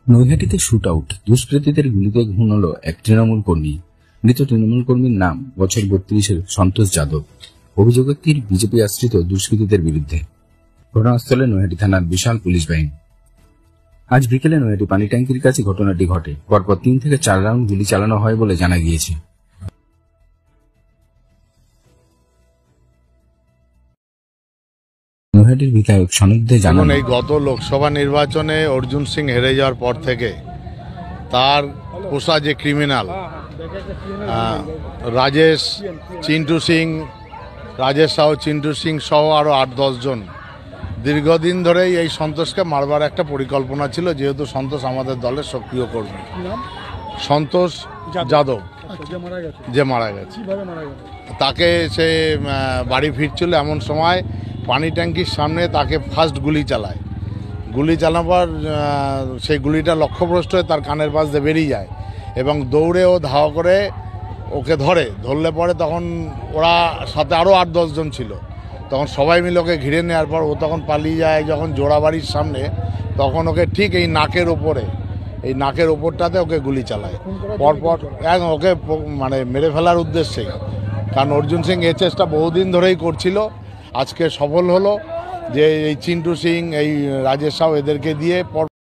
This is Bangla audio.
নৈহাটিতে শুট আউট, দুষ্কৃতীদের গুলিতে খুন হল এক তৃণমূল কর্মী। মৃত তৃণমূল কর্মীর নাম বছর 32-এর সন্তোষ যাদব। অভিযোগের তীর বিজেপি আশ্রিত দুষ্কৃতীদের বিরুদ্ধে। ঘটনাস্থলে নৈহাটি থানার বিশাল পুলিশ বাহিনী। আজ বিকেলে নৈহাটি পানি ট্যাঙ্কির কাছে ঘটনাটি ঘটে। পরপর 3 থেকে 4 রাউন্ড গুলি চালানো হয় বলে জানা গিয়েছে। নৈহাটির বিধায়ক সনদে জানান, এই গত লোকসভা নির্বাচনে অর্জুন সিং হেরে যাওয়ার পর থেকে তার পোষা যে ক্রিমিনাল রাজেশ সাহু, চিন্টু সিং সহ আরও 8-10 জন দীর্ঘদিন ধরেই এই সন্তোষকে মারবার একটা পরিকল্পনা ছিল। যেহেতু সন্তোষ আমাদের দলের সক্রিয় কর্মী, সন্তোষ যাদব যে মারা গেছে, তাকে সে বাড়ি ফিরছিল এমন সময় পানি ট্যাঙ্কির সামনে তাকে ফার্স্ট গুলি চালায়। গুলি চালাবার সেই গুলিটা লক্ষ্যভ্রষ্ট হয়ে তার কানের পাশ দিয়ে বেরিয়ে যায় এবং দৌড়ে ও ধাওয়া করে ওকে ধরলে পরে তখন ওরা সাথে আরও 8-10 জন ছিল। তখন সবাই মিলে ওকে ঘিরে নেওয়ার পর ও তখন পালিয়ে যায়। যখন জোড়াবাড়ির সামনে তখন ওকে ঠিক এই নাকের ওপরটাতে ওকে গুলি চালায়। পরপর ওকে মানে মেরে ফেলার উদ্দেশ্যেই, কারণ অর্জুন সিং এই চেষ্টা বহুদিন ধরেই করছিল। আজকে সফল হলো যে এই চিন্টু সিং, এই রাজেশ সাহু এদেরকে দিয়ে